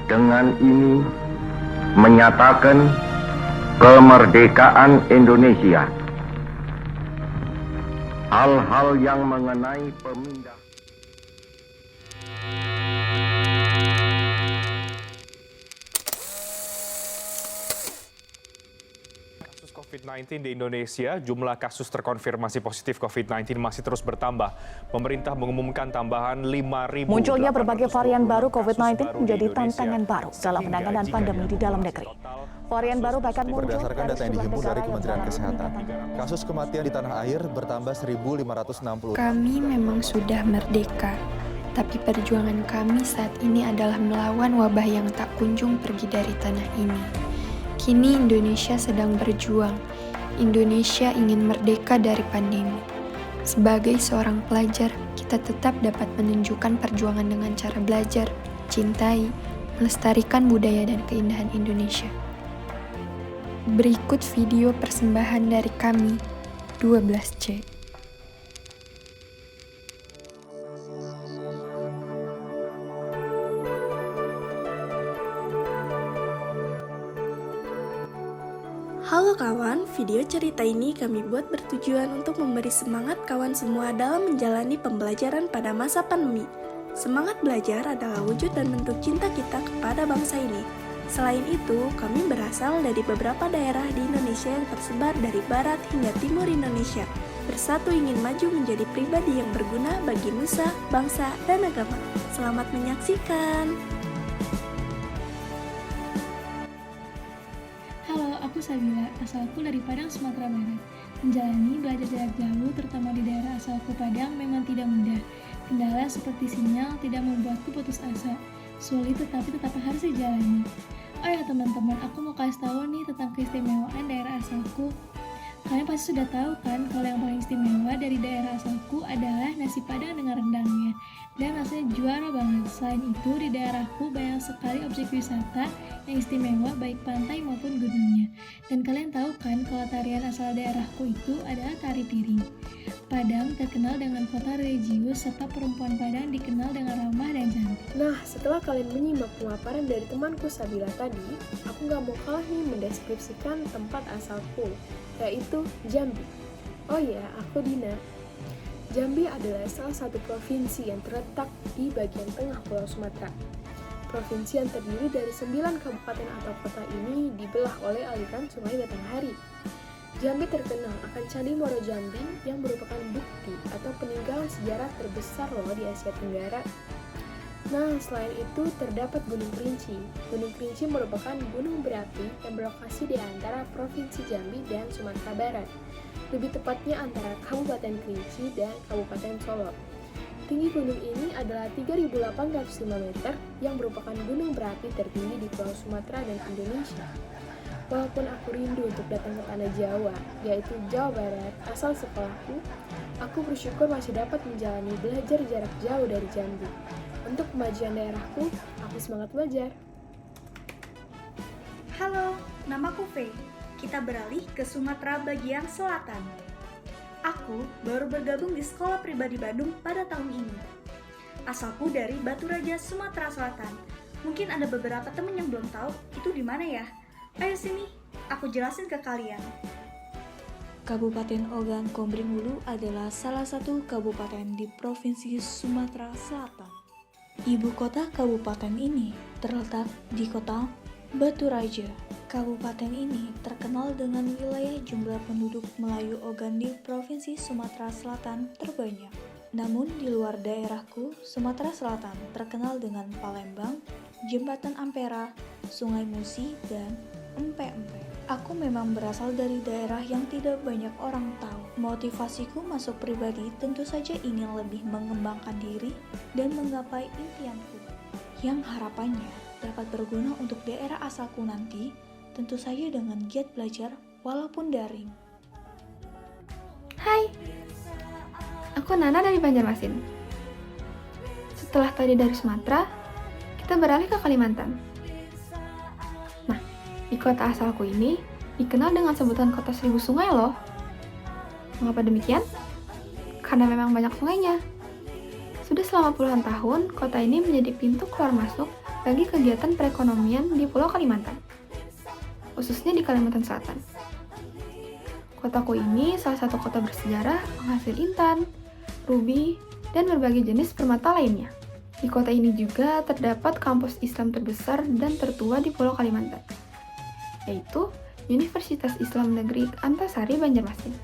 Dengan ini menyatakan kemerdekaan Indonesia. Hal-hal yang mengenai pemindahan COVID-19 di Indonesia, jumlah kasus terkonfirmasi positif COVID-19 masih terus bertambah. Pemerintah mengumumkan tambahan 5.000. Munculnya berbagai varian baru COVID-19 menjadi tantangan baru dalam penanganan pandemi di dalam negeri. Varian baru bahkan muncul berdasarkan data yang dihimpun dari Kementerian Kesehatan. Kasus kematian di tanah air bertambah 1.560. Kami memang sudah merdeka, tapi perjuangan kami saat ini adalah melawan wabah yang tak kunjung pergi dari tanah ini. Kini Indonesia sedang berjuang. Indonesia ingin merdeka dari pandemi. Sebagai seorang pelajar, kita tetap dapat menunjukkan perjuangan dengan cara belajar, cintai, melestarikan budaya dan keindahan Indonesia. Berikut video persembahan dari kami, 12C. Halo kawan, video cerita ini kami buat bertujuan untuk memberi semangat kawan semua dalam menjalani pembelajaran pada masa pandemi. Semangat belajar adalah wujud dan bentuk cinta kita kepada bangsa ini. Selain itu, kami berasal dari beberapa daerah di Indonesia yang tersebar dari barat hingga timur Indonesia. Bersatu ingin maju menjadi pribadi yang berguna bagi nusa, bangsa, dan agama. Selamat menyaksikan! Aku Sabila, asalku dari Padang, Sumatera Barat. Menjalani belajar jarak jauh, terutama di daerah asalku Padang, memang tidak mudah. Kendala seperti sinyal tidak membuatku putus asa. Sulit tetapi tetap harus dijalani. Oh ya teman-teman, aku mau kasih tahu nih tentang keistimewaan daerah asalku. Kalian pasti sudah tahu kan kalau yang paling istimewa dari daerah asalku adalah nasi padang dengan rendangnya. Dan rasanya juara banget. Selain itu, di daerahku banyak sekali objek wisata yang istimewa baik pantai maupun gunungnya. Dan kalian tahu kan kalau tarian asal daerahku itu adalah tari piring. Padang terkenal dengan kota religius serta perempuan Padang dikenal dengan ramah dan cantik. Nah, setelah kalian menyimak pemaparan dari temanku Sabila tadi, aku gak mau kalah nih mendeskripsikan tempat asalku, yaitu Jambi. Oh ya, aku Dina. Jambi adalah salah satu provinsi yang terletak di bagian tengah Pulau Sumatera. Provinsi yang terdiri dari 9 kabupaten atau kota ini dibelah oleh aliran Sungai Batanghari. Jambi terkenal akan Candi Muaro Jambi yang merupakan bukti atau peninggalan sejarah terbesar loh di Asia Tenggara. Nah, selain itu terdapat Gunung Kerinci. Gunung Kerinci merupakan gunung berapi yang berlokasi di antara Provinsi Jambi dan Sumatera Barat. Lebih tepatnya antara Kabupaten Kerinci dan Kabupaten Solok. Tinggi gunung ini adalah 3.805 meter yang merupakan gunung berapi tertinggi di Pulau Sumatera dan Indonesia. Walaupun aku rindu untuk datang ke tanah Jawa, yaitu Jawa Barat, asal sekolahku, aku bersyukur masih dapat menjalani belajar jarak jauh dari Jambi. Untuk kemajuan daerahku, aku semangat belajar. Halo, namaku Faye. Kita beralih ke Sumatera bagian selatan. Aku baru bergabung di Sekolah Pribadi Bandung pada tahun ini. Asalku dari Batu Raja, Sumatera Selatan. Mungkin ada beberapa teman yang belum tahu itu di mana ya. Ayo sini, aku jelasin ke kalian. Kabupaten Ogan Komering Ulu adalah salah satu kabupaten di Provinsi Sumatera Selatan. Ibu kota kabupaten ini terletak di kota Batu Raja. Kabupaten ini terkenal dengan wilayah jumlah penduduk Melayu Ogan di Provinsi Sumatera Selatan terbanyak. Namun di luar daerahku, Sumatera Selatan terkenal dengan Palembang, Jembatan Ampera, Sungai Musi, dan Empe-empe. Aku memang berasal dari daerah yang tidak banyak orang tahu. Motivasiku masuk pribadi tentu saja ingin lebih mengembangkan diri dan menggapai impianku, yang harapannya dapat berguna untuk daerah asalku nanti, tentu saja dengan giat belajar walaupun daring. Hai, aku Nana dari Banjarmasin. Setelah tadi dari Sumatera, kita beralih ke Kalimantan. Di kota asalku ini dikenal dengan sebutan kota 1000 sungai loh. Mengapa demikian? Karena memang banyak sungainya. Sudah selama puluhan tahun, kota ini menjadi pintu keluar masuk bagi kegiatan perekonomian di Pulau Kalimantan, khususnya di Kalimantan Selatan. Kotaku ini salah satu kota bersejarah penghasil intan, rubi, dan berbagai jenis permata lainnya. Di kota ini juga terdapat kampus Islam terbesar dan tertua di Pulau Kalimantan, yaitu Universitas Islam Negeri Antasari Banjarmasin,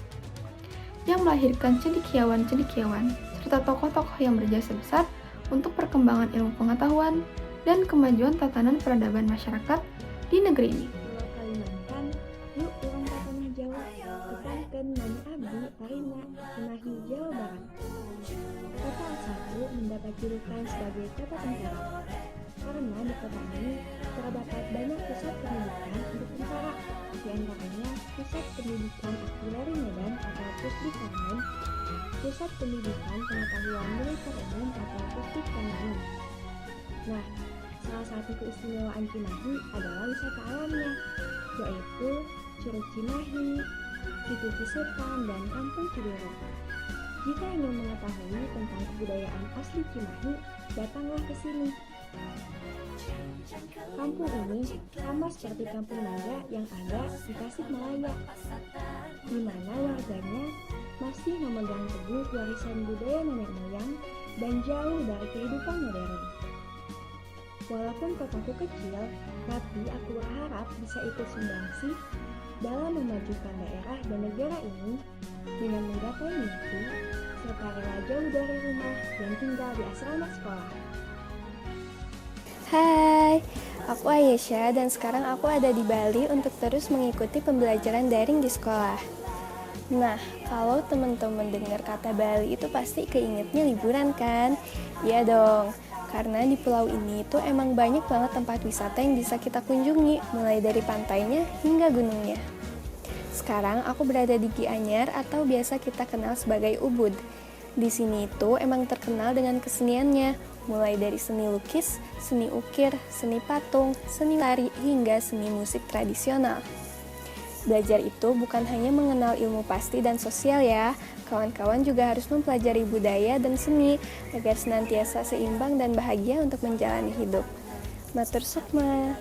yang melahirkan cendekiawan-cendekiawan serta tokoh-tokoh yang berjasa besar untuk perkembangan ilmu pengetahuan dan kemajuan tatanan peradaban masyarakat di negeri ini. Pulau Kalimantan, yuk ulang tanah Jawa, kepanken nanya abdi, arina, Cimahi, Jawa Barat. Kota asalku mendapat julukan sebagai kota tentara, karena di kota ini terdapat banyak pusat pendidikan untuk tentara, di antaranya Pusat Pendidikan Artileri Medan atau Pusdik Medan, Pusat Pendidikan Pengetahuan Militer Umum atau Pusdik Panahan. Nah, salah satu keistimewaan Cimahi adalah wisata alamnya, yaitu Curug Cimahi, Situ Cisepan, dan Kampung Ciberem. Jika ingin mengetahui tentang kebudayaan asli Cimahi, datanglah ke sini. Kampung ini sama seperti Kampung Naga yang ada di Tasikmalaya, di mana warganya masih memegang teguh warisan budaya nenek moyang dan jauh dari kehidupan modern. Walaupun kotaku kecil, tapi aku berharap bisa ikut sumbangsih dalam memajukan daerah dan negara ini dengan menggapai mimpi serta rela jauh dari rumah dan tinggal di asrama sekolah. Hai, aku Ayesha dan sekarang aku ada di Bali untuk terus mengikuti pembelajaran daring di sekolah. Nah, kalau teman-teman dengar kata Bali itu pasti keingetnya liburan kan? Iya dong, karena di pulau ini tuh emang banyak banget tempat wisata yang bisa kita kunjungi, mulai dari pantainya hingga gunungnya. Sekarang aku berada di Gianyar atau biasa kita kenal sebagai Ubud. Di sini itu emang terkenal dengan keseniannya, mulai dari seni lukis, seni ukir, seni patung, seni tari, hingga seni musik tradisional. Belajar itu bukan hanya mengenal ilmu pasti dan sosial ya, kawan-kawan juga harus mempelajari budaya dan seni agar senantiasa seimbang dan bahagia untuk menjalani hidup. Matur sukma.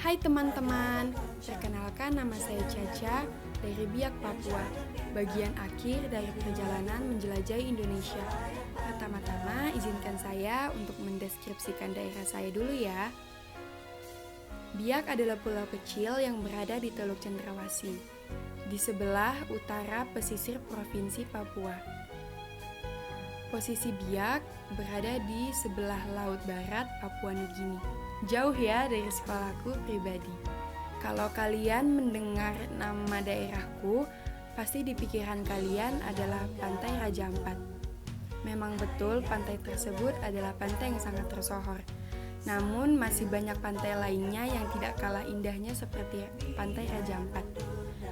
Hai teman-teman, perkenalkan nama saya Caca dari Biak Papua, bagian akhir dari perjalanan menjelajahi Indonesia. Pertama-tama izinkan saya untuk mendeskripsikan daerah saya dulu ya. Biak adalah pulau kecil yang berada di Teluk Cendrawasih, di sebelah utara pesisir Provinsi Papua. Posisi Biak berada di sebelah laut barat Papua Nugini. Jauh ya dari sekolahku pribadi. Kalau kalian mendengar nama daerahku, pasti di pikiran kalian adalah Pantai Raja Ampat. Memang betul pantai tersebut adalah pantai yang sangat tersohor. Namun masih banyak pantai lainnya yang tidak kalah indahnya seperti Pantai Raja Ampat.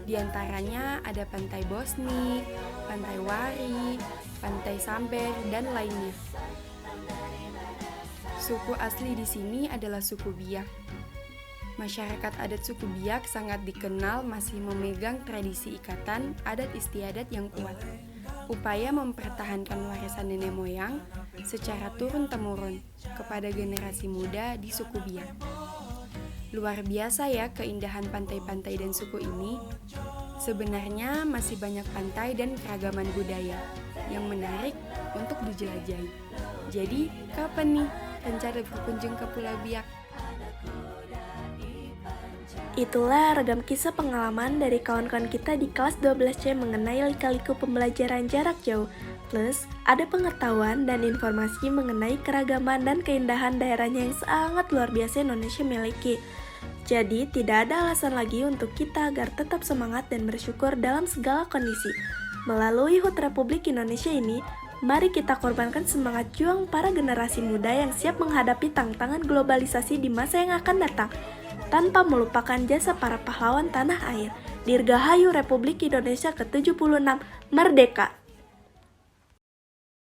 Di antaranya ada Pantai Bosni, Pantai Wari, Pantai Samber, dan lainnya. Suku asli di sini adalah suku Biak. Masyarakat adat suku Biak sangat dikenal masih memegang tradisi ikatan adat istiadat yang kuat. Upaya mempertahankan warisan nenek moyang secara turun-temurun kepada generasi muda di suku Biak. Luar biasa ya keindahan pantai-pantai dan suku ini. Sebenarnya masih banyak pantai dan keragaman budaya yang menarik untuk dijelajahi. Jadi, kapan nih rencana berkunjung ke Pulau Biak? Itulah ragam kisah pengalaman dari kawan-kawan kita di kelas 12C mengenai lika-liku pembelajaran jarak jauh. Plus, ada pengetahuan dan informasi mengenai keragaman dan keindahan daerahnya yang sangat luar biasa Indonesia miliki. Jadi, tidak ada alasan lagi untuk kita agar tetap semangat dan bersyukur dalam segala kondisi. Melalui HUT Republik Indonesia ini, mari kita korbankan semangat juang para generasi muda yang siap menghadapi tantangan globalisasi di masa yang akan datang, tanpa melupakan jasa para pahlawan tanah air. Dirgahayu Republik Indonesia ke-76, Merdeka!